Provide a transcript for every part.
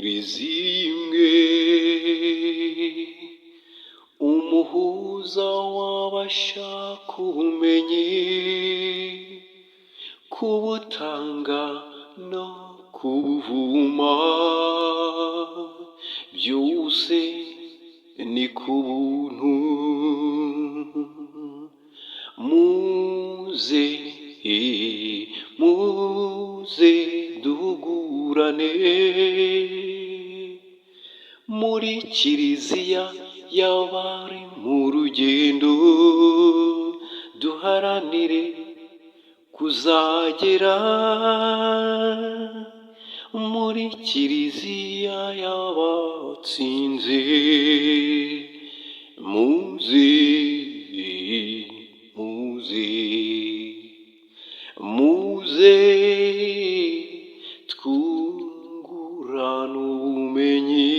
Kirizimwe umuhuza w'abashaka ubumenyi kubutanga no kubuvuma byose ni ku buntu muze duhugurane muri kiliziya y'abari mu rugendo duharanire kuzagera muri kiliziya y'abatsinze muze twungurane ubumenyi.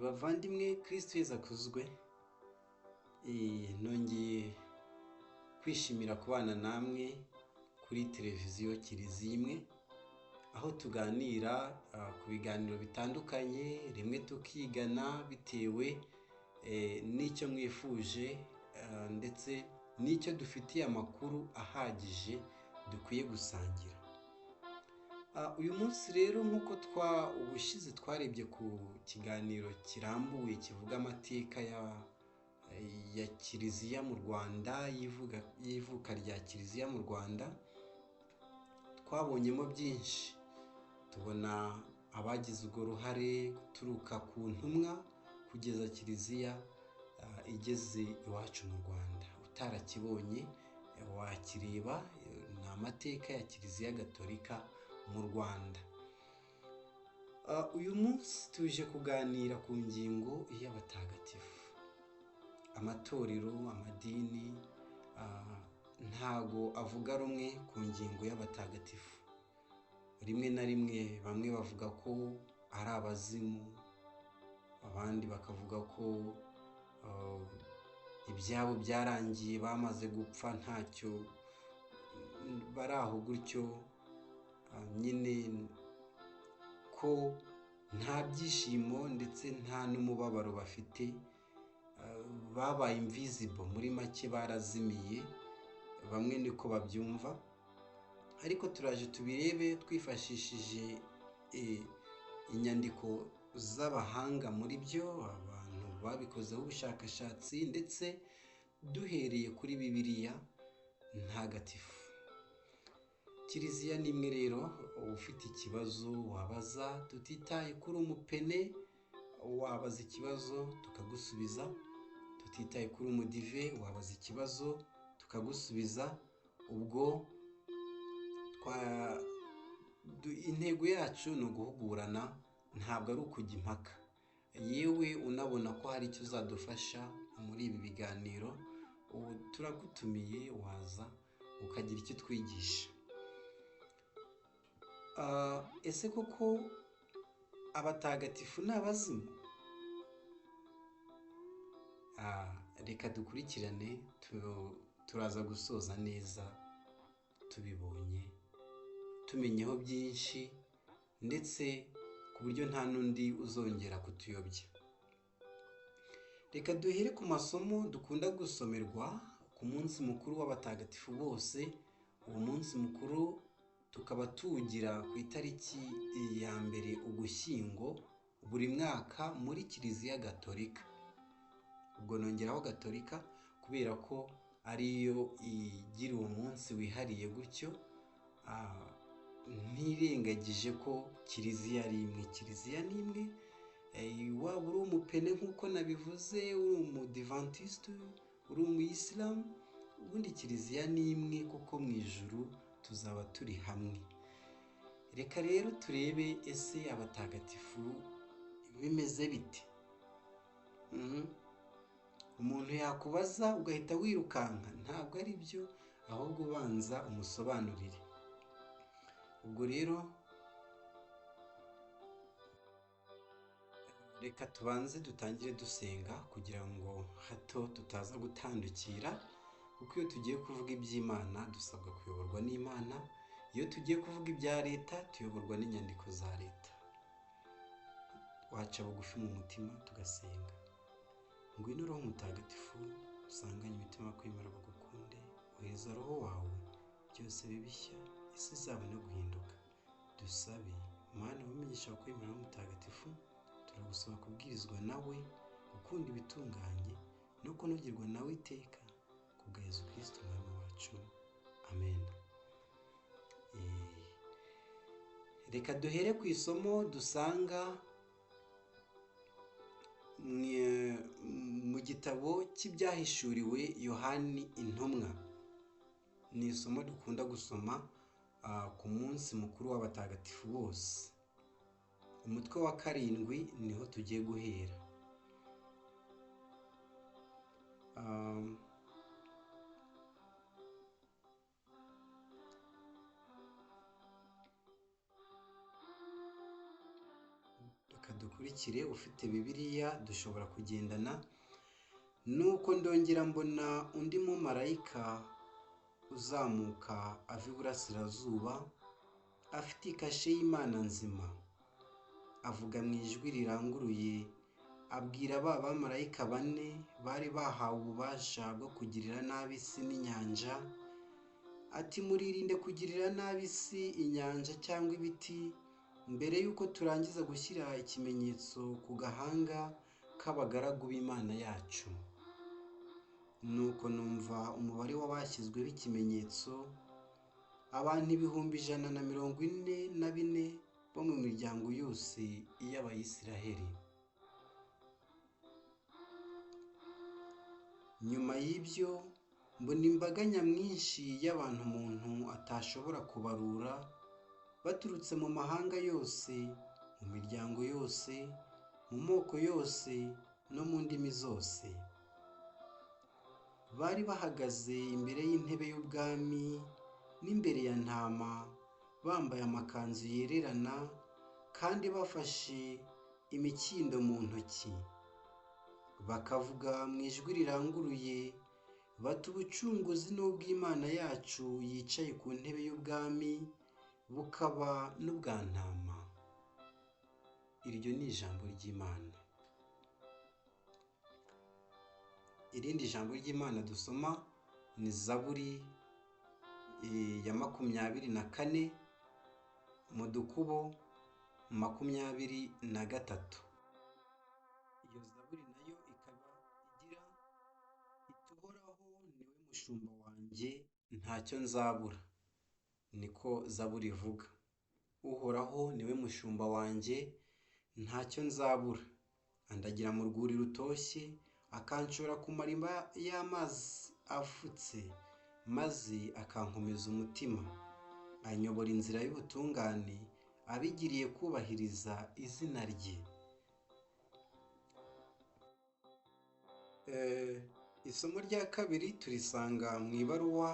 Bavandimwe, Kristo Yesu akuzwe. Nongeye kwishimira kubana namwe kuri televiziyo Kirizimwe, aho tuganira ku biganiro bitandukanye, rimwe tukigana bitewe n'icyo mwifuje ndetse n'icyo dufitiye amakuru ahagije dukwiye gusangira. Uyu munsi rero nk'uko ubushize twarebye ku kiganiro kirambuye kivuga amateka ya Kiliziya mu Rwanda, y'ivuka rya Kiliziya mu Rwanda, twabonyemo byinshi. Tubona abagize urwo ruhare guturuka ku ntumwa kugeza Kiliziya igeze iwacu mu Rwanda. Utarakibonye wakireba, ni amateka ya Kiliziya Gatolika mu Rwanda. Uyu munsi tuje kuganira ku ngingo y'abatagatifu. Amatorero, amadini ntago avuga rumwe ku ngingo y'abatagatifu. Rimwe na rimwe bamwe bavuga ko ari abazimu, abandi bakavuga ko ibyabo byarangiye, bamaze gupfa, ntacyo bari aho gutyo, nyine ko nta byishimo ndetse nta n'umubabaro bafite, babaye invisible, muri make barazimiye. Bamwe niko babyumva, ariko turaje tubirebe twifashishije inyandiko z'abahanga muri byo, abantu babikozeho ubushakashatsi, ndetse duhereye kuri Bibiliya ntagatifu. Kiliziya ni imwe rero. Ufite ikibazo wabaza, tutitaye kuri umupene, wabaza ikibazo tukagusubiza. Tutitaye kuri umudive, wabaza ikibazo tukagusubiza. Ubwo intego yacu ni uguhugurana, ntabwo ari ukujya impaka. Yewe unabona ko hari icyo uzadufasha muri ibi biganiro, turagutumiye, waza ukagira icyo twigisha. Ese koko abatagatifu ni abazimu? Reka dukurikirane, turaza gusoza neza tubibonye, tumenyeho byinshi, ndetse ku buryo nta n'undi uzongera kutuyobya. Reka duhere ku masomo dukunda gusomerwa ku ku munsi mukuru w'abatagatifu bose. Uwo munsi mukuru tukaba tuwugira ku itariki ya mbere Ugushyingo buri mwaka muri Kiliziya Gatolika. Ubwo nongeraho Gatolika kubera ko ariyo igira uwo munsi wihariye gutyo, ntirengagije ko Kiliziya ari imwe. Kiliziya ni imwe, waba uri umupene nk'uko nabivuze, uri umudivantiste, uri umuyisilamu, ubundi Kiliziya ni imwe kuko mu ijuru tuzaba turi hamwe. Reka rero turebe ese abatagatifu bimeze bite. Umuntu yakubaza ugahita wirukanka, ntabwo ari byo, ahubwo ubanza umusobanurire. Ubwo rero reka tubanze dutangire dusenga kugira ngo hato tutaza gutandukira, kuko iyo tugiye kuvuga iby'Imana dusabwa kuyoborwa n'Imana, iyo tugiye kuvuga ibya leta tuyoborwa n'inyandiko za leta. Waca bugufi mu mutima tugasenga. Ngwino Roho Mutagatifu usanganye imitima kwemera bagukunde, ohereza Roho wawe byose bibishya, isi izabone guhinduka. Dusabe. Mana wamenyesha kwemera Roho Mutagatifu, turagusaba kubwirizwa nawe, gukunda ibitunganye no kunogerwa nawe iteka, kubwa Yezu Kristo Umwami wacu. Amen. Reka duhere ku isomo dusanga mu gitabo cy'ibyahishuriwe Yohani Intumwa. Ni isomo dukunda gusoma ku munsi mukuru w'abatagatifu bose. Umutwe wa 7 niho tugiye guhera. Reka dukurikire. Ufite Bibiliya dushobora kugendana. Nuko ndongera mbona undi mumarayika uzamuka ava iburasirazuba, afite ikashe y'Imana nzima. Avuga mu ijwi riranguruye, abwira ba bamarayika 4 bari bahawe ububasha bwo kugirira nabi isi n'inyanja, ati muririnde kugirira nabi isi, inyanja cyangwa ibiti, mbere y'uko turangiza gushyira ikimenyetso ku gahanga k'abagaragu b'Imana yacu. Nuko numva umubare w'abashyizweho ikimenyetso, abantu 144,000 bo mu miryango yose y'Abayisiraheli. Nyuma y'ibyo mbona imbaga nyamwinshi y'abantu umuntu atashobora kubarura, baturutse mu mahanga yose, mu miryango yose, mu moko yose no mu ndimi zose. Bari bahagaze imbere y'intebe y'ubwami n'imbere ya Ntama, bambaye amakanzu yererana kandi bafashe imikindo mu ntoki. Bakavuga mu ijwi riranguruye bati ubucunguzi n'ubw'Imana yacu yicaye ku ntebe y'ubwami bukaba n'ubwa Ntama. Iryo ni ijambo ry'Imana. Irindi jambo ry'Imana dusoma ni Zaburi ya 24 mu dukubo 23. Iyo Zaburi nayo ikaba igira iti Uhoraho niwe mushumba wanjye, ntacyo nzabura. Niko Zaburi ivuga. Uhoraho niwe mushumba wanjye, ntacyo nzabura. Andagira mu rwuri rutoshye, akanshora ku mariba y'amazi afutse, maze akankomeza umutima. Anyobora inzira y'ubutungane, abigiriye kubahiriza izina rye. Isomo rya 2 turisanga mu ibaruwa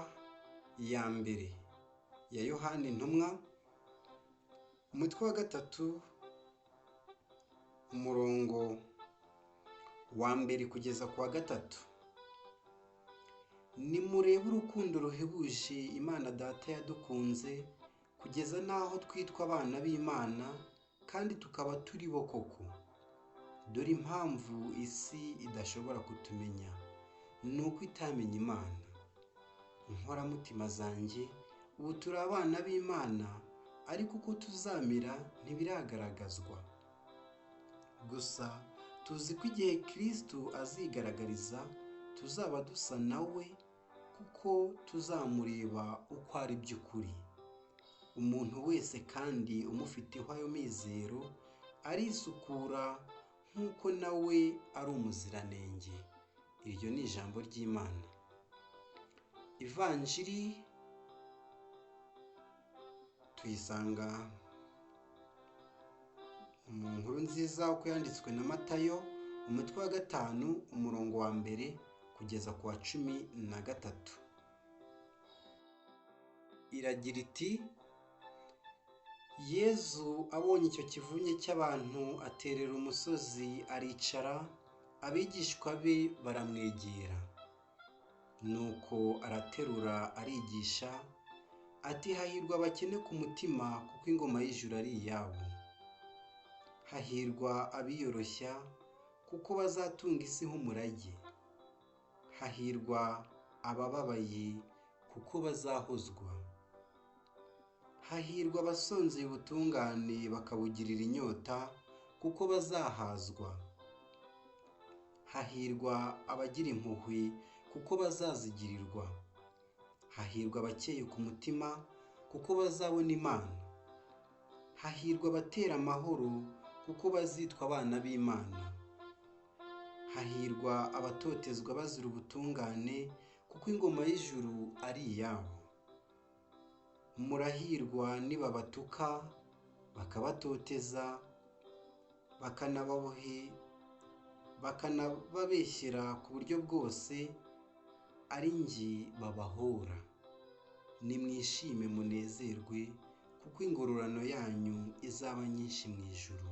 ya mbere ya Yohani Intumwa, umutwe wa 3, umurongo wa 1 kugeza ku wa 3. Nimurebe urukundo ruhebuje Imana Data yadukunze, kugeza n'aho twitwa abana b'Imana, kandi tukaba turi bo koko. Dore impamvu isi idashobora kutumenya, ni uko itamenye Imana. nkoramutima zanjye, ubu turi abana b'Imana, ariko uko tuzamera ntibiragaragazwa. Gusa tuzi ko igihe Kristo azigaragariza tuzaba dusa nawe, kuko tuzamureba uko ari by'ukuri. Umuntu wese kandi umufiteho ayo mizero arisukura nk'uko nawe ari umuziranenge. Iryo ni ijambo ry'Imana. Ivanjiri tuyisanga mu nkuru nziza uko yanditswe na Matayo, umutwe wa 5 umurongo wa 1 kugeza ku wa 13. Iragira iti: Yezu abonye icyo kivunye cy'abantu aterera umusozi aricara, abigishwa be baramwegera. Nuko araterura arigisha ati, hahirwa abakene ku mutima, kuko ingoma y'ijuru ari iyabo. Hahirwa abiyoroshya, kuko bazatunga isi nk'umurage. Hahirwa abababaye, kuko bazahozwa. Hahirwa abasonzeye ubutungane bakabugirira inyota, kuko bazahazwa. Hahirwa abagira impuhwe, kuko bazazigirirwa. Hahirwa abakeye ku mutima, kuko bazabona Imana. Hahirwa abatera amahoro, kuko bazitwa abana b'Imana. Hahirwa abatotezwa bazira ubutungane, kuko ingoma y'ijuru ari iyabo. Murahirwa nibabatuka, bakabatoteza, bakanababeshyera ku buryo bwose, ari njye babahora. Nimwishime munezerwe, kuko ingororano yanyu izaba nyinshi mu ijuru.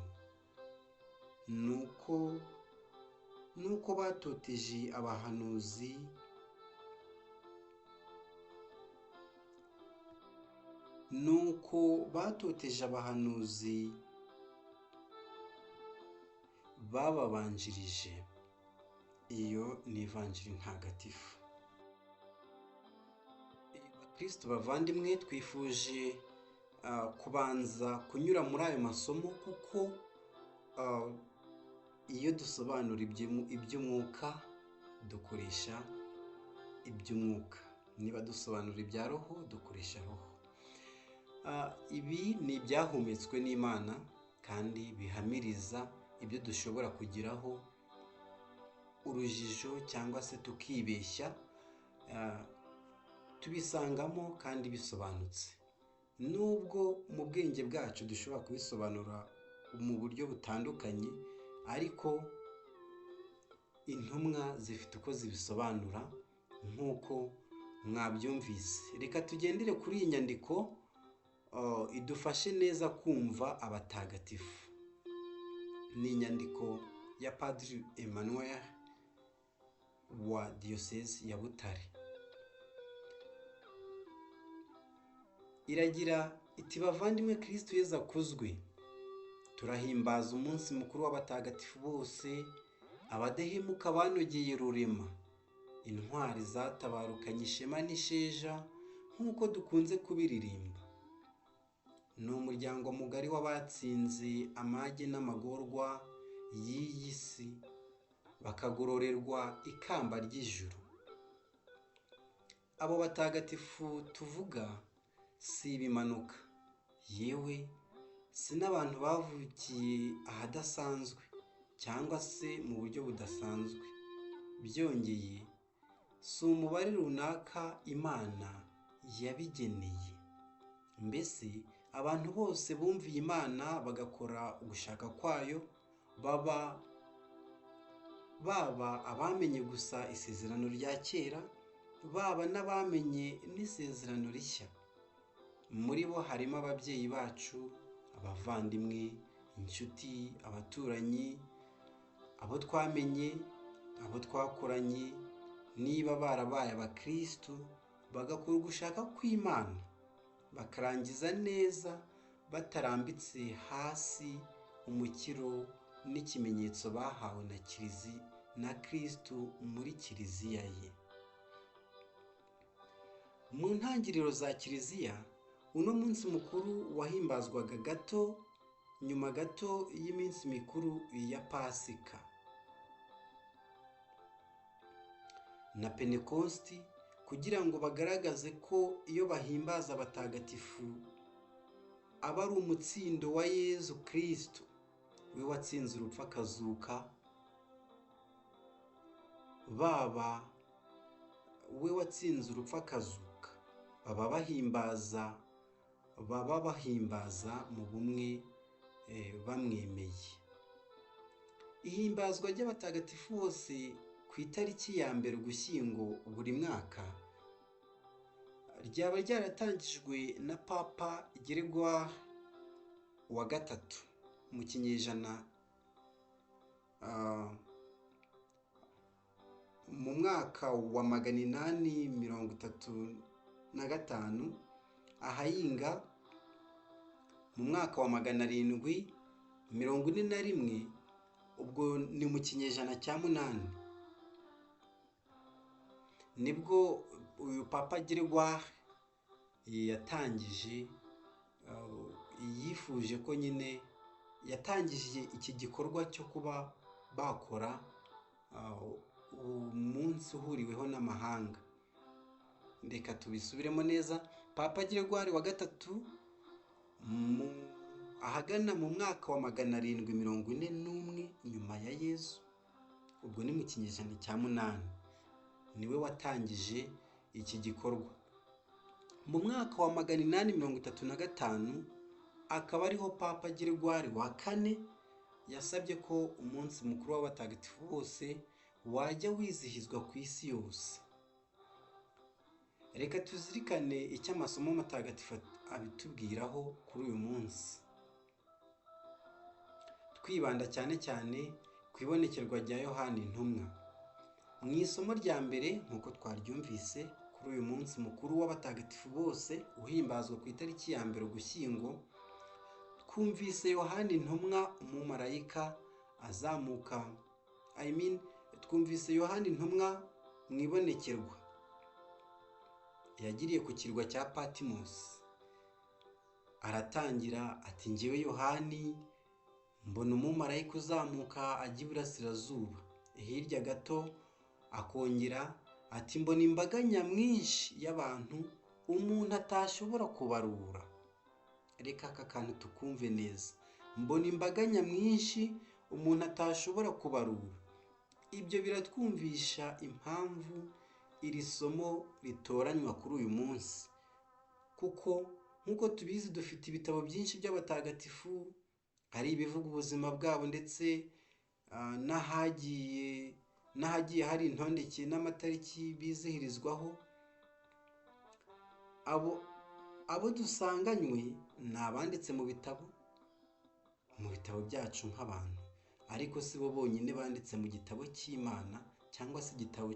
Nuko batoteje abahanuzi bababanjirije. Iyo ni ivanjiri ntagatifu. Kristo bavandimwe, twifuje kubanza kunyura muri ayo masomo, kuko iyo dusobanura iby'umwuka dukoresha iby'umwuka, niba dusobanura ibya roho dukoresha roho. Ibi ni ibyahumetswe n'Imana kandi bihamiriza ibyo dushobora kugiraho urujijo cyangwa se tukibeshya. Tubisangamo kandi bisobanutse, nubwo mu bwenge bwacu dushobora kubisobanura mu buryo butandukanye, ariko intumwa zifite uko zibisobanura nk'uko mwabyumvise. Reka tugendere kuri iyi nyandiko idufashe neza kumva abatagatifu. Ni inyandiko ya Padiri Emmanuel wa Diyosezi ya Butare. Iragira iti, bavandimwe, Kristo Yezu akuzwe. Turahimbaza umunsi mukuru w'abatagatifu bose, abadahemuka banogeye rurema, intwari zatabarukanye ishema n'isheja, nk'uko dukunze kubiririmba. Ni umuryango mugari w'abatsinze amage n'amagorwa y'iyi si, bakagororerwa ikamba ry'ijuru. Abo batagatifu tuvuga si ibimanuka, yewe si n'abantu bavukiye ahadasanzwe cyangwa se mu buryo budasanzwe. Byongeye, si umubare runaka Imana yabigeneye. Mbese abantu bose bumviye Imana bagakora ugushaka kwayo, baba abamenye gusa isezerano rya kera, baba n'abamenye n'isezerano rishya. Muri bo harimo ababyeyi bacu, abavandimwe, inshuti, abaturanyi, abo twamenye, abo twakoranye, niba barabaye abakristo, bagakora ugushaka kw'Imana, bakarangiza neza batarambitse hasi umukiro n'ikimenyetso bahawe na Kristo muri kiliziya ye. mu ntangiriro za kiliziya uno munsi mukuru wahimbazwaga nyuma gato y'iminsi mikuru ya pasika na pentekosti, kugira ngo bagaragaze ko iyo bahimbaza abatagatifu aba ari umutsindo wa Yezu Kristo, we watsinze urupfu akazuka, we watsinze urupfu akazuka, baba bahimbaza mu bumwe bamwemeye. Ihimbazwa ry'abatagatifu bose ku itariki ya mbere Ugushyingo buri mwaka ryaba ryaratangijwe na Papa Gregoire wa gatatu mu kinyejana mu mwaka wa 835, ahayinga mu mwaka wa 741, ubwo ni mu kinyejana cya 8, nibwo uyu Papa Gregoire yatangije yifuje ko nyine yatangije iki gikorwa cyo kuba bakora umunsi uhuriweho n'amahanga. Reka tubisubiremo neza. Papa Gregoire wa gatatu ahagana mu mwaka wa 741 nyuma ya Yezu, ubwo ni mu kinyejana cya 8, niwe watangije iki gikorwa. Mu mwaka wa 835 akaba ariho Papa Gregoire wa kane yasabye ko umunsi mukuru w'abatagatifu bose wajya wizihizwa ku isi yose. Reka tuzirikane icyo amasomo matagatifu abitubwiraho kuri uyu munsi, twibanda cyane cyane ku ibonekerwa rya Yohana Intumwa. Mu isomo rya mbere nk'uko twaryumvise, kuri uyu munsi mukuru w'abatagatifu bose uhimbazwa ku itariki ya mbere Ugushyingo, twumvise Yohana Intumwa umumarayika azamuka, twumvise Yohana Intumwa mu ibonekerwa yagiriye ku kirwa cya Patimosi. Aratangira ati, njyewe Yohani mbona umumarayika uzamuka ajya iburasirazuba. Hirya gato akongera ati, mbona imbaga nyamwinshi y'abantu umuntu atashobora kubarura. Reka aka kantu tukumve neza. Mbona imbaga nyamwinshi umuntu atashobora kubarura. Ibyo biratwumvisha impamvu iri somo ritoranywa kuri uyu munsi, kuko nk'uko tubizi dufite ibitabo byinshi by'abatagatifu, hari ibivuga ubuzima bwabo ndetse n'ahagiye hari intondeke n'amatariki bizihirizwaho. abo dusanganywe ni abanditse mu bitabo byacu nk'abantu, ariko si bo bonyine banditse mu gitabo cy'Imana cyangwa se igitabo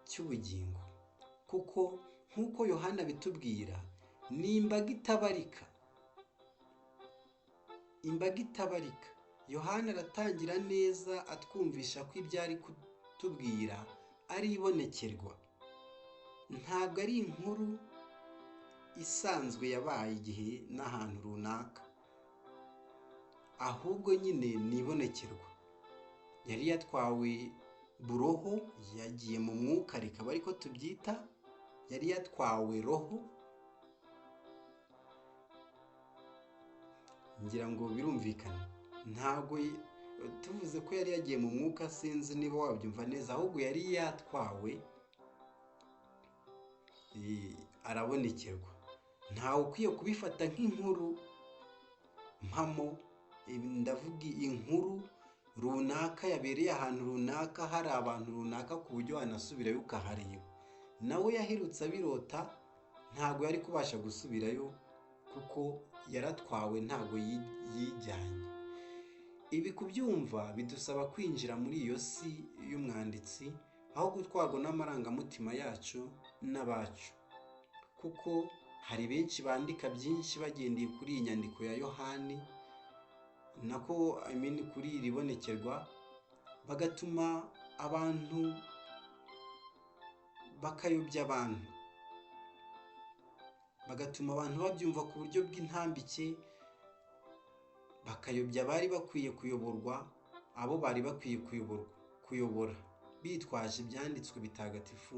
cy'ubugingo, kuko nk'uko Yohana bitubwira ni imbaga itabarika. Yohana aratangira neza atwumvisha ko ibyo ari kutubwira ari ibonekerwa, ntabwo ari inkuru isanzwe yabaye igihe n'ahantu runaka, ahubwo nyine ni ibonekerwa. Yari yatwawe buroho, yagiye mu mwuka, rikaba ariko tubyita, yari yatwawe roho. Ngira ngo birumvikana, ntabwo tuvuze ko yari yagiye mu mwuka, sinzi niba wabyumva neza, ahubwo yari yatwawe, arabonekerwa. Ntawe ukwiye kubifata nk'inkuru mpamo, ndavuga inkuru runaka yabereye ahantu runaka, hari abantu runaka, ku buryo wanasubirayo ukahareba. Nawe yaherutse abirota, ntabwo yari kubasha gusubirayo kuko yaratwawe, ntabwo yijyanye. Ibi kubyumva bidusaba kwinjira muri iyo si y'umwanditsi, aho gutwarwa n'amarangamutima yacu n'abacu, kuko hari benshi bandika byinshi bagendeye kuri iyi nyandiko ya Yohani, kuri iri bonekerwa, bagatuma abantu bakayobya abantu, bagatuma abantu babyumva ku buryo bw'intambike, bakayobya abari bakwiye kuyoborwa, abo bari bakwiye kuyobora bitwaje ibyanditswe bitagatifu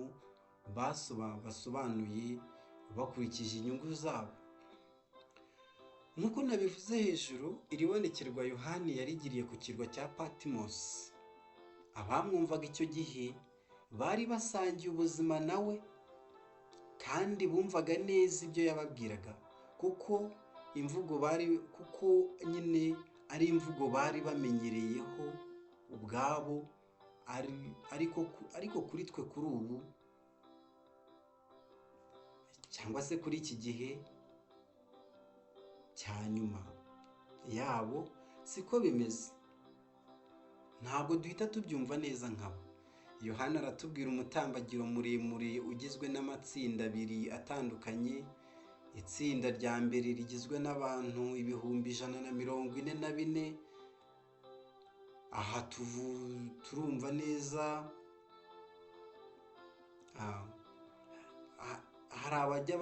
basobanuye bakurikije inyungu zabo. Nk'uko nabivuze hejuru, iri bonekerwa Yohani yarigiriye ku kirwa cya Patimosi. Abamwumvaga icyo gihe bari basangiye ubuzima nawe kandi bumvaga neza ibyo yababwiraga, kuko nyine ari imvugo bari bamenyereyeho ubwabo, ariko kuri twe kuri ubu cyangwa se kuri iki gihe cya nyuma yabo siko bimeze. Ntabwo duhita tubyumva neza nkabo. Yohana aratubwira umutambagiro muremure ugizwe n'amatsinda abiri atandukanye. Itsinda rya mbere rigizwe n'abantu 144,000. Aha turumva neza hari abajya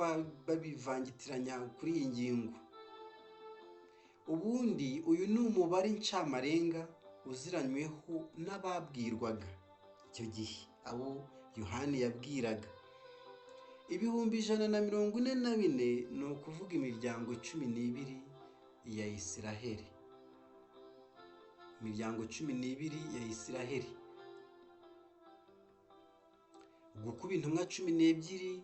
babivangitiranya kuri iyi ngingo. Ubundi uyu ni umubare ncamarenga uziranyweho n'ababwirwaga icyo gihe, abo Yohani yabwiraga. 144,000 ni ukuvuga imiryango 12 ya Isiraheli. Imiryango 12 ya Isiraheli. Gukuba intumwa 12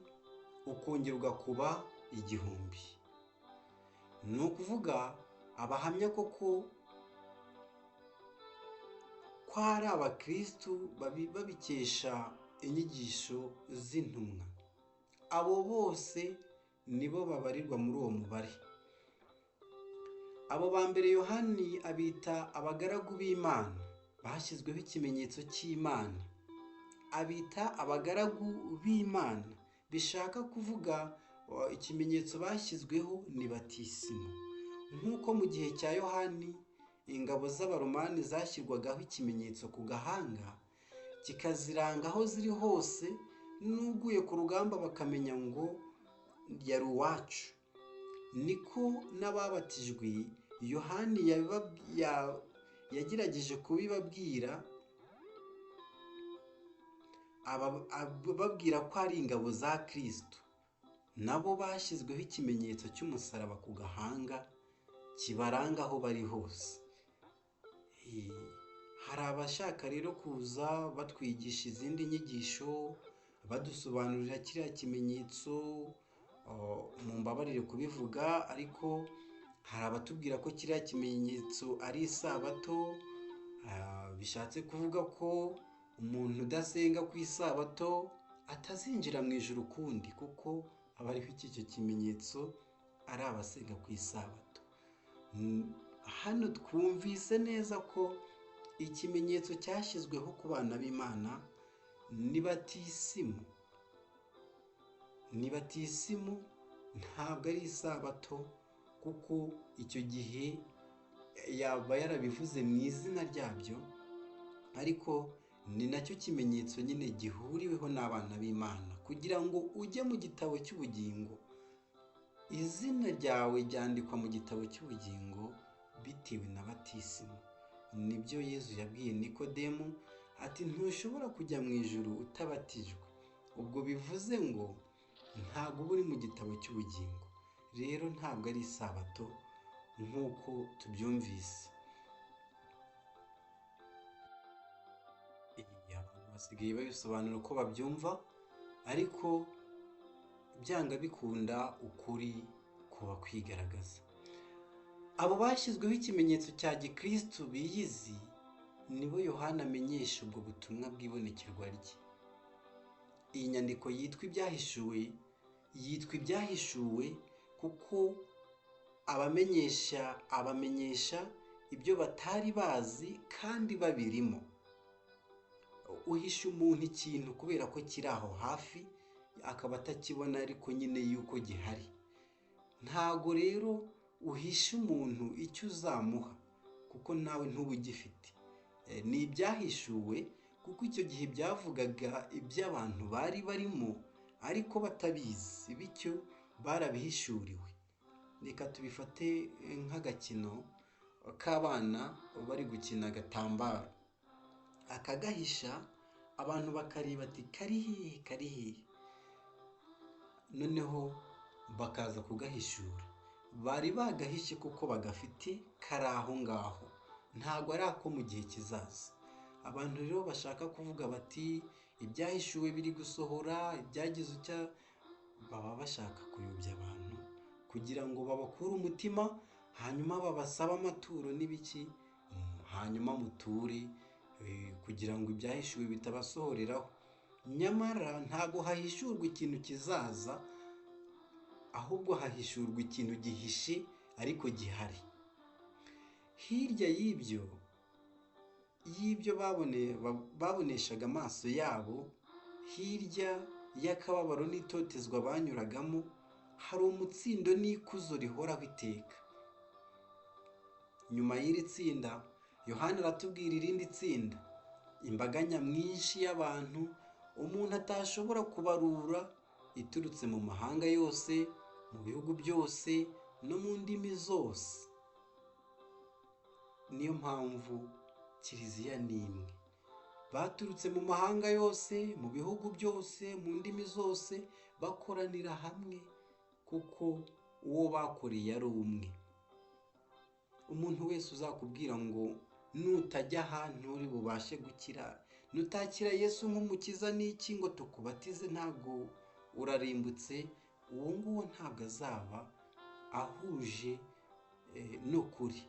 ukongera ugakuba 1000. Ni ukuvuga abahamya koko ko ari abakristu babikesha inyigisho z'intumwa. Abo bose nibo babarirwa muri uwo mubare. Abo ba mbere Yohani abita abagaragu b'Imana, bashyizweho ikimenyetso cy'Imana. Abita abagaragu b'Imana, bishaka kuvuga ikimenyetso bashyizweho ni batisimu. Nk'uko mu gihe cya Yohani ingabo z'Abaromani zashyirwagaho ikimenyetso ku gahanga kikaziranga aho ziri hose, n'uguye ku rugamba bakamenya ngo yari uwacu. Niko n'ababatijwe Yohani yagerageje kubibabwira, babwira ko ari ingabo za Kristo. Nabo bashyizweho ikimenyetso cy'umusaraba ku gahanga kibaranga aho bari hose. Hari abashaka rero kuza batwigisha izindi nyigisho, badusobanurira kiriya kimenyetso, mumbabarire kubivuga, ariko hari abatubwira ko kiriya kimenyetso ari isabato. Bishatse kuvuga ko umuntu udasenga ku isabato atazinjira mu ijuru ukundi, kuko abariho icyo kimenyetso ari abasenga ku isabato. Hano twumvise neza ko ikimenyetso cyashyizweho ku bana b'Imana ni batisimu. Ni batisimu, ntabwo ari isabato, kuko icyo gihe yaba yarabivuze mu izina ryabyo, ariko ni nacyo kimenyetso nyine gihuriweho n'abana b'Imana, kugira ngo ujye mu gitabo cy'ubugingo. Izina ryawe ryandikwa mu gitabo cy'ubugingo bitewe na batisimu. Nibyo Yesu yabwiye Nikodemu ati ntushobora kujya mu ijuru utabatijwe. Ubwo bivuze ngo ntabwo uba uri mu gitabo cy'ubugingo. Rero ntabwo ari isabato nk'uko tubyumvise. Abantu basigaye babisobanura uko babyumva, ariko byanga bikunda ukuri kuba kwigaragaza. Abo bashyizweho ikimenyetso cya gikristu biyizi nibo Yohana amenyesha ubwo butumwa bw'ibonekerwa rye. Iyi nyandiko yitwa ibyahishuwe kuko abamenyesha ibyo batari bazi kandi babirimo. Uhisha umuntu ikintu kubera ko kiri aho hafi, akaba atakibona ariko nyine yuko gihari. Ntago rero uhisha umuntu icyo uzamuha, kuko nawe ntuba ugifite. Ni ibyahishuwe kuko icyo gihe byavugaga iby'abantu bari barimo ariko batabizi, bityo barabihishuriwe. Reka tubifate nk'agakino k'abana bari gukina agatambaro, akagahisha abantu bakareba ati kari hehe kari hehe, noneho bakaza kugahishura. Bari bagahishe kuko bagafite kari aho ngaho, ntabwo ari ako mu gihe kizaza. Abantu rero bashaka kuvuga bati ibyahishuwe biri gusohora, ibyagize icya, baba bashaka kuyobya abantu kugira ngo babakure umutima, hanyuma babasabe amaturo n'ibiki, hanyuma muture kugira ngo ibyahishuwe bitabasohoreraho. Nyamara ntago hahishurwa ikintu kizaza, ahubwo hahishurwa ikintu gihishe ariko gihari. Hirya y'ibyo baboneshaga amaso yabo, hirya y'akababaro n'itotezwa banyuragamo, hari umutsindo n'ikuzo rihoraho iteka. Nyuma y'iri tsinda, Yohana aratubwira irindi tsinda, imbaga nyamwinshi y'abantu umuntu atashobora kubarura, iturutse mu mahanga yose, mu bihugu byose no mu ndimi zose. Niyo mpamvu kiliziya ni imwe. Baturutse mu mahanga yose, mu bihugu byose, mu ndimi zose, bakoranira hamwe kuko uwo bakoreye ari umwe. Umuntu wese uzakubwira ngo nutajya ahantu uri bubashe gukira, nutakira Yesu nk'umukiza n'iki ngo tukubatize ntabwo urarimbutse, uwo nguwo ntabwo azaba ahuje n'ukuri.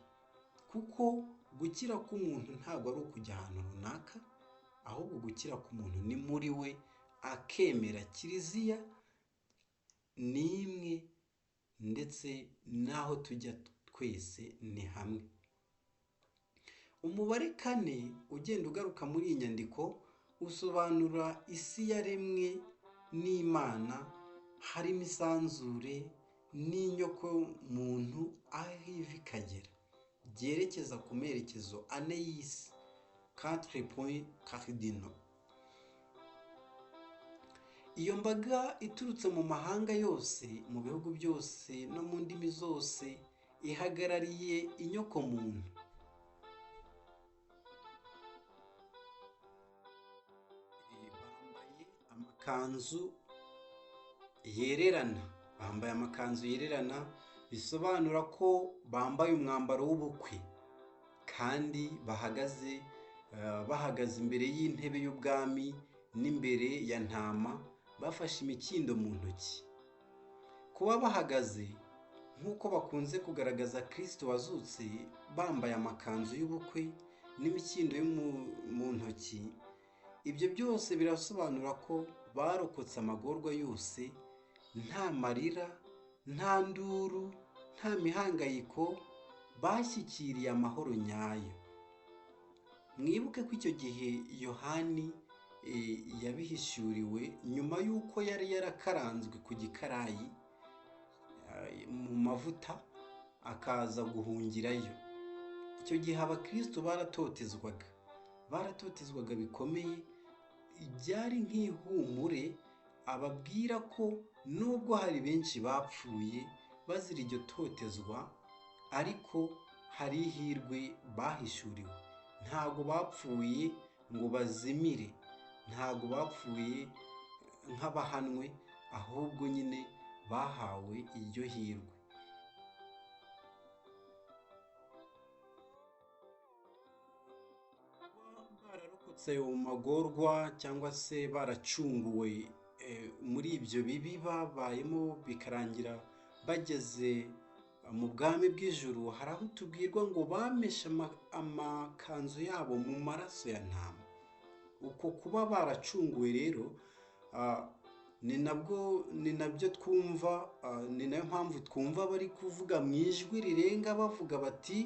Kuko gukira k'umuntu ntabwo ari ukujya ahantu runaka, ahubwo gukira k'umuntu ni muri we, akemera kiliziya ni imwe, ndetse n'aho tujya twese ni hamwe. Umubare 4 ugenda ugaruka muri iyi nyandiko usobanura isi yaremwe n'Imana, harimo isanzure n'inyoko muntu aho iva ikagera, byerekeza ku merekezo ane y'isi, 4 points cardinaux. Iyo mbaga iturutse mu mahanga yose, mu bihugu byose no mu ndimi zose, ihagarariye inyoko muntu. Bambaye amakanzu yererana, bisobanura ko bambaye umwambaro w'ubukwe, kandi bahagaze imbere y'intebe y'ubwami n'imbere ya ntama, bafashe imikindo mu ntoki. Kuba bahagaze nk'uko bakunze kugaragaza Kristo wazutse, bambaye amakanzu y'ubukwe n'imikindo mu ntoki, ibyo byose birasobanura ko barokotse amagorwa yose, nta marira, nta nduru, nta mihangayiko, bashyikiriye amahoro nyayo. Mwibuke ko icyo gihe Yohani yabihishuriwe nyuma y'uko yari yarakaranzwe ku gikarayi mu mavuta, akaza guhungirayo. Icyo gihe abakristo baratotezwaga bikomeye. Byari nk'ihumure ababwira ko nubwo hari benshi bapfuye bazira iryo totezwa, ariko hari ihirwe bahishuriwe. Ntago bapfuye ngo bazimire, ntago bapfuye nk'abahanwe, ahubwo nyine bahawe iryo hirwe. Bararokotse mu magorwa cyangwa se baracunguwe muri ibyo bibi babayemo, bikarangira bageze mu bwami bw'ijuru. Hari aho tubwirwa ngo bameshe amakanzu yabo mu maraso ya ntama. Uko kuba baracunguwe rero, ni nabyo twumva, ni nayo mpamvu twumva bari kuvuga mu ijwi rirenga bavuga bati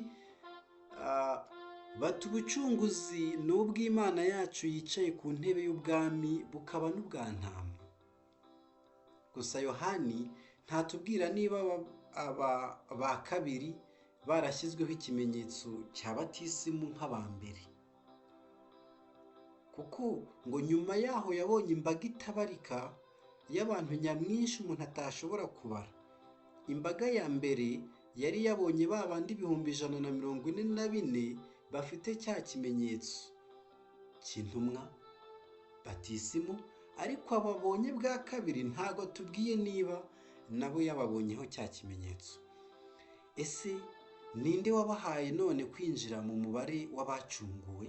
ubucunguzi ni ubw'Imana yacu yicaye ku ntebe y'ubwami, bukaba n'ubwa ntama. Gusa Yohani ntatubwira niba ba kabiri barashyizweho ikimenyetso cya batisimu nk'aba mbere, kuko ngo nyuma yaho yabonye imbaga itabarika y'abantu nyamwinshi umuntu atashobora kubara. Imbaga ya mbere yari yabonye ba bandi 144 bafite cya kimenyetso cy'intumwa batisimu, ariko ababonye bwa kabiri ntago tubwiye niba nabo yababonyeho cya kimenyetso. Ese ninde wabahaye none kwinjira mu mubare w'abacunguwe?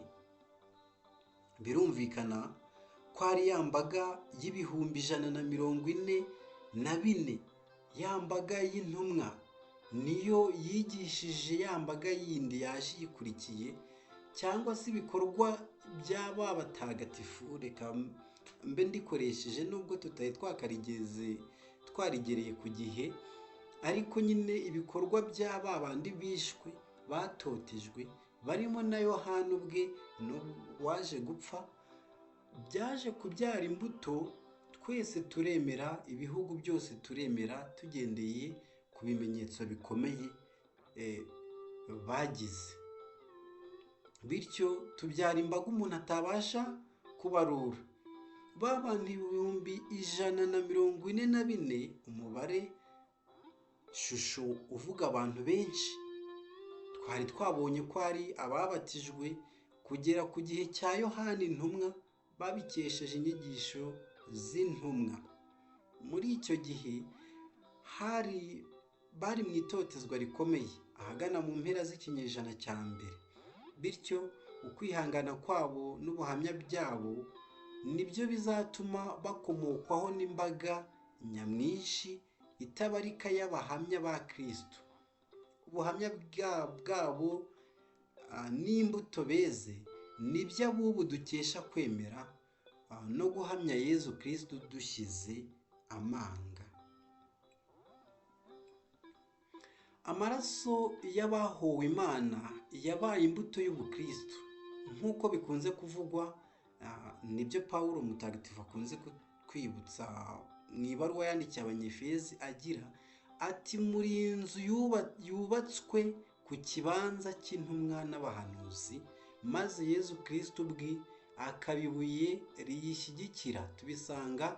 Birumvikana ko ari ya mbaga y'144, ya mbaga y'intumwa niyo yigishije ya mbaga yindi yaje yikurikiye, cyangwa se ibikorwa by'aba batagatifu. Reka mbe ndikoresheje nubwo tutari twarigereye ku gihe, ariko nyine ibikorwa by'aba bandi bishwe batotejwe, barimo na Yohana ubwe waje gupfa, byaje kubyara imbuto. Twese turemera, ibihugu byose turemera, tugendeye ku bimenyetso bikomeye bagize. Bityo tubyara imbaga umuntu atabasha kubarura. Ba bantu 144, umubare shusho uvuga abantu benshi, twari twabonye ko ari ababatijwe kugera ku gihe cya Yohana intumwa, babikesheje inyigisho z'intumwa. Muri icyo gihe bari mu itotezwa rikomeye ahagana mu mpera z'ikinyejana cya mbere. Bityo ukwihangana kwabo n'ubuhamya byabo nibyo bizatuma bakomokwaho n'imbaga nyamwinshi itabarika y'abahamya ba Kristo. Ubuhamya bwabo n'imbuto beze nibyo abubu dukesha kwemera no guhamya Yezu Kristo dushyize amanga. Amaraso y'abahowe Imana yabaye imbuto y'ubukristo nk'uko bikunze kuvugwa. Nibyo Pawulo mutagatifu akunze kwibutsa mu ibaruwa yandikiye Abanyefezi agira ati, muri inzu yubatswe ku kibanza cy'intumwa n'abahanuzi, maze Yezu Kristo ubwe akaba ibuye riyishyigikira. Tubisanga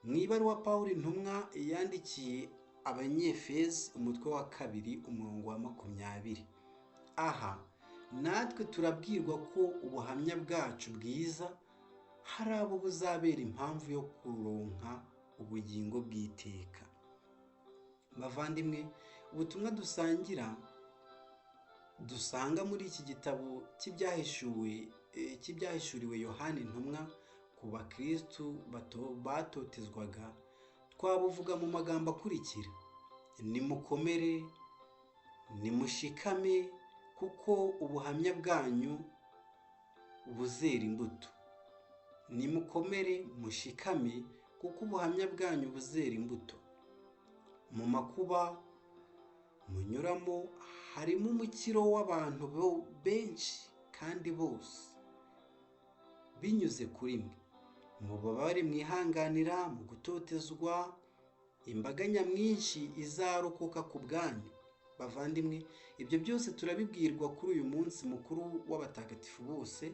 mu ibaruwa Pawulo intumwa yandikiye Abanyefezi umutwe wa 2 umurongo wa 20. Aha natwe turabwirwa ko ubuhamya bwacu bwiza hari abo buzabera impamvu yo kuronka ubugingo bw'iteka. Bavandimwe, ubutumwa dusanga muri iki gitabo cy'ibyahishuriwe Yohana intumwa ku bakristu batotezwaga, twabuvuga mu magambo akurikira: nimukomere, nimushikame, kuko ubuhamya bwanyu buzera imbuto. Nimukomere, mushikame, kuko ubuhamya bwanyu buzera imbuto. Mu makuba munyuramo harimo umukiro w'abantu benshi kandi bose, binyuze kuri mwe. Mubabare, mwihanganira, mu gutotezwa, imbaga nyamwinshi izarokoka ku bwanyu. Bavandimwe, ibyo byose turabibwirwa kuri uyu munsi mukuru w'abatagatifu bose,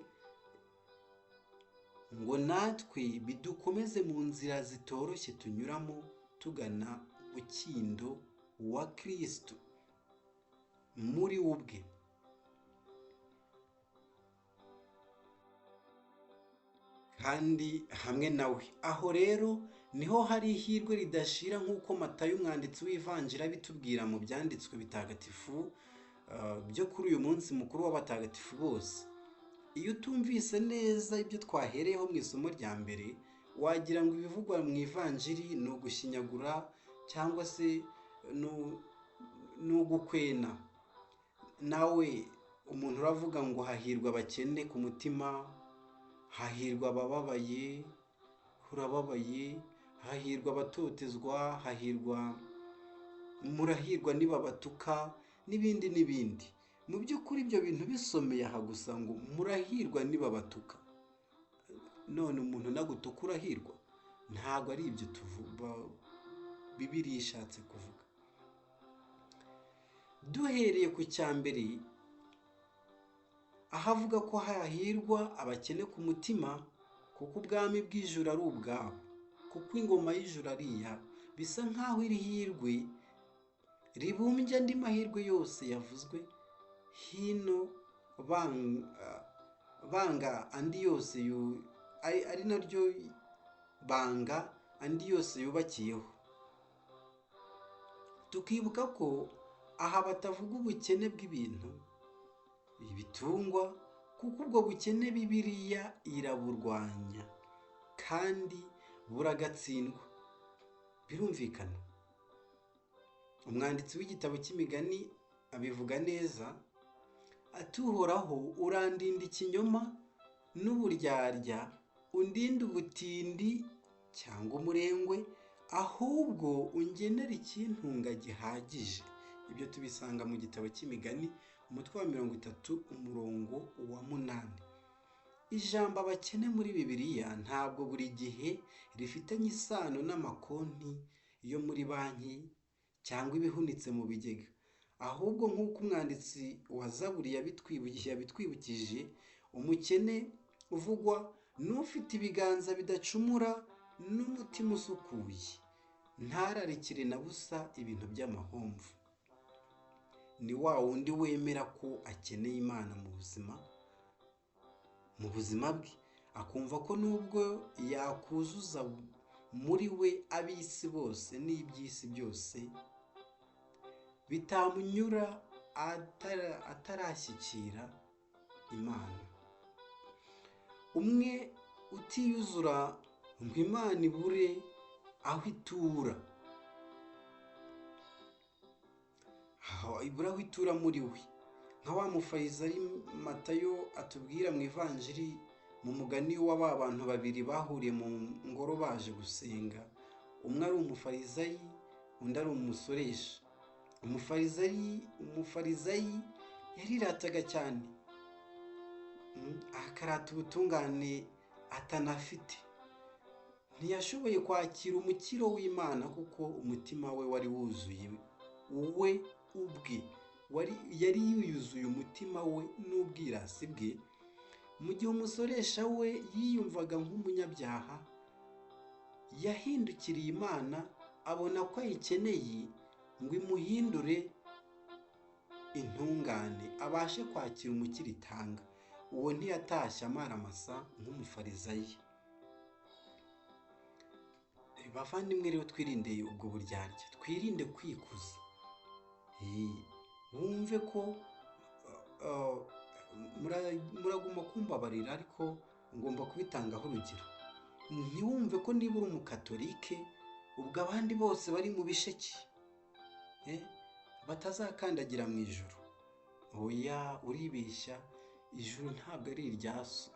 ngo natwe bidukomeze mu nzira zitoroshye tunyuramo tugana ukindo wa Kristo muri ubwe. Kandi hamwe nawe. Aho rero niho hari ihirwe ridashira, nk'uko Matayo umwanditsi w'ivanjiri abitubwira mu byanditswe bitagatifu byo kuri uyu munsi mukuru w'abatagatifu bose. Iyo utumvise neza ibyo twahereyeho mu isomo rya mbere, wagira ngo ibivugwa mu ivanjiri ni ugushinyagura cyangwa se ni ugukwena. Nawe umuntu uravuga ngo hahirwa abakene ku mutima, hahirwa abababaye, urababaye, hahirwa abatotezwa, murahirwa nibabatuka, n'ibindi n'ibindi. Mu by'ukuri ibyo bintu bisomeye aha gusa ngo murahirwa nibabatuka, none umuntu nagutuka urahirwa? Ntabwo ari ibyo Bibiliya ishatse kuvuga. Duhereye ku cya mbere, aho avuga ko hahirwa abakene ku mutima kuko ubwami bw'ijuru ari ubwabo, kuko ingoma y'ijuru ari iyabo. Bisa nk'aho iri hirwe ribumbye andi mahirwe yose yavuzwe hino, banga andi yose ari naryo banga andi yose yubakiyeho. Tukibuka ko aha batavuga ubukene bw'ibintu, ibitungwa, kuko ubwo bukene Bibiliya iraburwanya kandi buragatsindwa. Birumvikana. Umwanditsi w'igitabo cy'imigani abivuga neza, ati Uhoraho urandinda ikinyoma n'uburyarya, undinde ubutindi cyangwa umurengwe, ahubwo ungenera ikintunga gihagije. Ibyo tubisanga mu gitabo cy'imigani umutwe wa 30 umurongo wa 8. Ijambo abakene muri Bibiliya ntabwo buri gihe rifitanye isano n'amakonti yo muri banki cyangwa ibihunitse mu bigega, ahubwo nk'uko umwanditsi wa Zaburi yabitwibukije, umukene uvugwa n'ufite ibiganza bidacumura n'umutima usukuye, ntararikire na busa ibintu by'amahomvu. Ni wa wundi wemera ko akeneye Imana mu buzima bwe, akumva ko nubwo yakuzuza muri we ab'isi bose n'iby'isi byose, bitamunyura atarashyikira Imana. Umwe utiyuzura ngo Imana ibure aho itura, ibura aho itura muri we, nka wa mufarisayi Matayo atubwira mu ivanjiri mu mugani wa ba bantu babiri bahuriye mu ngoro baje gusenga. Umwe ari umufarisayi, undi ari umusoresha. Umufarisayi yarirataga cyane, akarata ubutungane atanafite. Ntiyashoboye kwakira umukiro w'Imana kuko umutima we wari wuzuye, we ubwe yari yuzuye umutima we n'ubwirasi bwe, mu gihe umusoresha we yiyumvaga nk'umunyabyaha. Yahindukiriye Imana, abona ko ayikeneye ngo imuhindure intungane, abashe kwakira umukiro itanga. Uwo ntiyatashye amaramasa nk'umufarisayi. Bavandimwe rero, twirinde ubwo buryarya, twirinde kwikuza. Wumve ko muragomba kumbabarira, ariko ngomba kubitangaho urugero. Ntiwumve ko niba uri umukatolike ubwo abandi bose bari mu bisheke batazakandagira mu ijuru. Oya, uribeshya. Ijuru ntabwo ari irya so.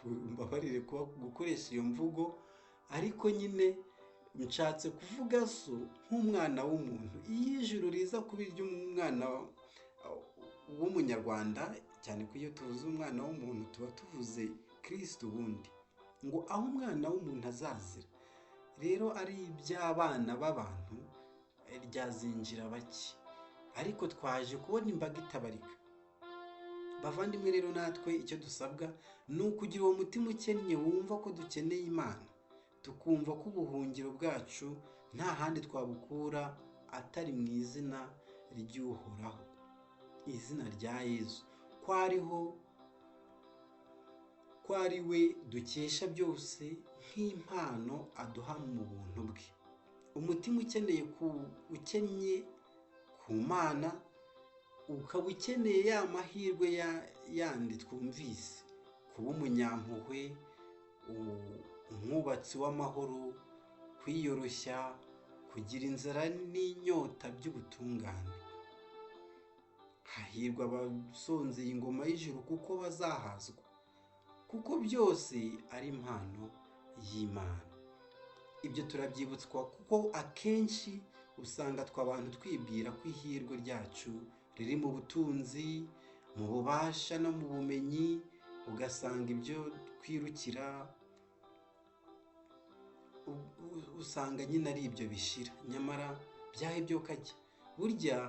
Mbabarire gukoresha iyo mvugo, ariko nyine nshatse kuvuga so nk'umwana w'umuntu. Iyo ijuru riza kuba iry'umwana w'umunyarwanda, cyane ko iyo tuvuze umwana w'umuntu tuba tuvuze Kristo, ubundi ngo aho umwana w'umuntu azazira rero ari iby'abana b'abantu ryazinjira bake, ariko twaje kubona imbaga itabarika. Bavandimwe rero, natwe icyo dusabwa ni ukugira uwo mutima ukennye wumva ko dukeneye Imana, tukumva ko ubuhungiro bwacu nta handi twabukura atari mu izina ry'Uhoraho, izina rya Yesu, ko ari we dukesha byose nk'impano aduha mu buntu bwe. Umutima ukennye ku Mana, ukaba ukeneye ya mahirwe yandi twumvise, kuba umunyampuhwe, umwubatsi w'amahoro, kwiyoroshya, kugira inzara n'inyota by'ubutungane. Hahirwa abasonzeye ingoma y'ijuru kuko bazahazwa, kuko byose ari impano y'Imana. Ibyo turabyibutswa kuko akenshi usanga abantu twibwira ko ihirwe ryacu riri mu butunzi, mu bubasha no mu bumenyi. Ugasanga ibyo twirukira usanga nyine ari ibyo bishira, nyamara byahe byo kajya. Burya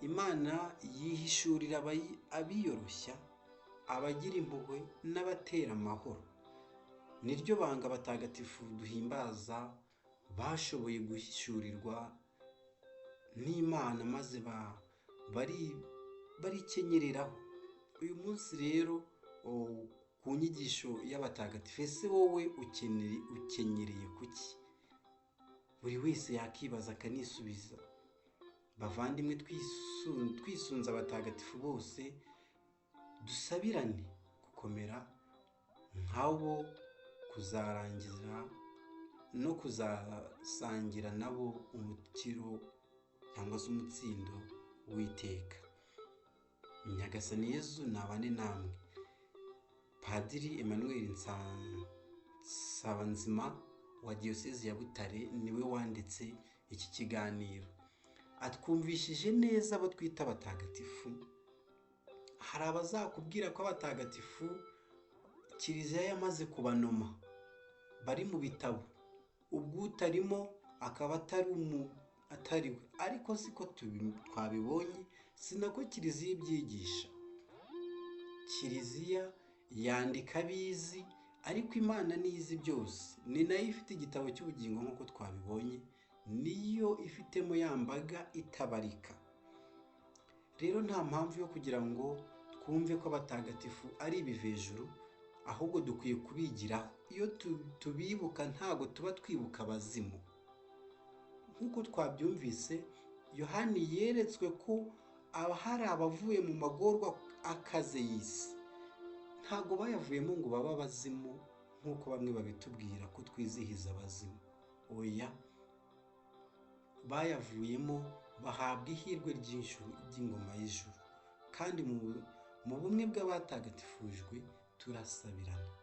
Imana yihishurira abiyoroshya abagira impuhwe n'abatera amahoro. Niryo banga abatagatifu duhimbaza bashoboye guhishurirwa n'Imana maze barikenyereraho. Uyu munsi rero ku nyigisho y'abatagatifu, ese wowe ukenyereye kuki? Buri wese yakibaza akanisubiza. Bavandimwe, twisunze abatagatifu bose, dusabirane gukomera nk'abo, kuzarangiza no kuzasangira nabo umukiro cyangwa se umutsindo w'iteka. Nyagasani Yezu nabane namwe. Padiri Emmanuel Nsabanzima wa Diyosezi ya Butare niwe wanditse iki kiganiro. Atwumvishije neza abo twita abatagatifu. Hari abazakubwira ko abatagatifu Kiliziya yamaze kubanoma, bari mu bitabo, ubwo utarimo akaba atari we. Ariko siko twabibonye, sinako Kiliziya ibyigisha. Kiliziya yandika abizi, ariko Imana nizi byose. Ni nayo ifite igitabo cy'ubugingo nk'uko twabibonye, niyo ifitemo ya mbaga itabarika. Rero nta mpamvu yo kugira ngo twumve ko abatagatifu ari ibivejuru, ahubwo dukwiye kubigiraho. Iyo tubibuka ntabwo tuba twibuka abazimu. Nk'uko twabyumvise, Yohani yeretswe ko hari abavuye mu magorwa akaze y'isi. Ntabwo bayavuyemo ngo babe abazimu nk'uko bamwe babitubwira ko twizihiza abazimu. Oya, bayavuyemo bahabwa ihirwe ry'ingoma y'ijuru. Kandi mu bumwe bw'abatagatifujwe turasabirana.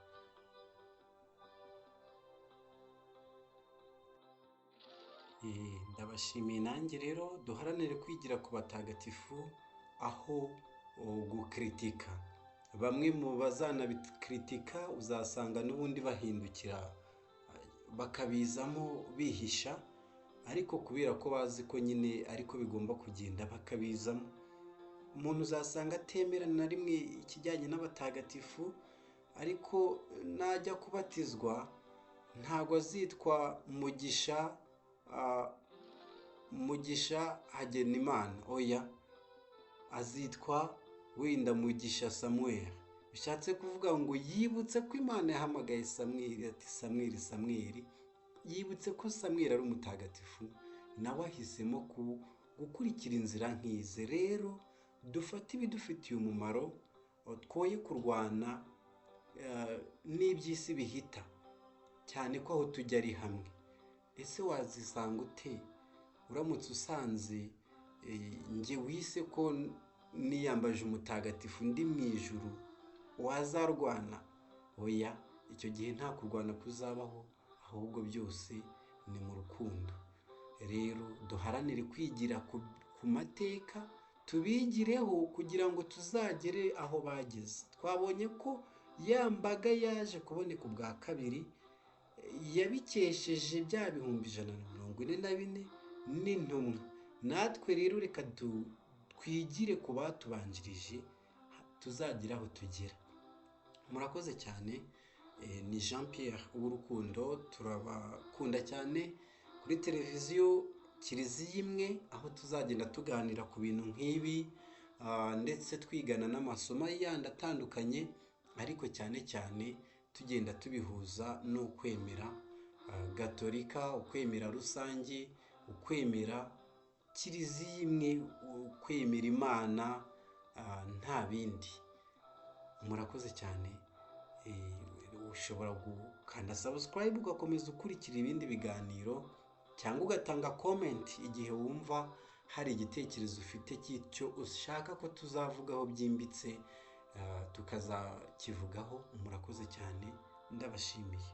Ndabashimiye. Nanjye rero duharanire kwigira ku batagatifu aho gukritika. Bamwe mu bazanabikritika uzasanga n'ubundi bahindukira bakabizamo bihisha, ariko kubera ko bazi ko nyine ariko bigomba kugenda bakabizamo. Umuntu uzasanga atemera na rimwe ikijyanye n'abatagatifu, ariko najya kubatizwa ntabwo azitwa Mugisha Hagenimana. Oya, azitwa wenda Mugisha Samuel. Bishatse kuvuga ngo yibutse ko Imana yahamagaye Samweli, ati Samweli. Yibutse ko Samweli ari umutagatifu, nawe ahisemo gukurikira inzira nk'ize. Rero dufate ibidufitiye umumaro, twoye kurwana n'iby'isi bihita, cyane ko aho tujya ari hamwe. Ese wazisanga ute uramutse usanze njye wise ko niyambaje umutagatifu ndi mu ijuru? Wazarwana? Oya, icyo gihe nta kurwana kuzabaho, ahubwo byose ni mu rukundo. Rero duharanire kwigira ku mateka, tubigireho kugira ngo tuzagere aho bageze. Twabonye ko ya mbaga yaje kuboneka ubwa kabiri yabikesheje bya 144 n'intumwa. Natwe rero reka twigire ku batubanjirije, tuzagira aho tugera. Murakoze cyane. Ni Jean Pierre Uwurukundo. Turabakunda cyane kuri televiziyo Kiliziya Imwe, aho tuzagenda tuganira ku bintu nk'ibi, ndetse twigana n'amasomo yandi atandukanye, ariko cyane cyane tugenda tubihuza n'ukwemera gatolika, ukwemera rusange, ukwemera Kiliziya Imwe, ukwemera Imana, nta bindi. Murakoze cyane. Ushobora gukanda subscribe ugakomeza ukurikira ibindi biganiro, cyangwa ugatanga comment igihe wumva hari igitekerezo ufite cy'icyo ushaka ko tuzavugaho byimbitse, tukazakivugaho. Murakoze cyane, ndabashimiye.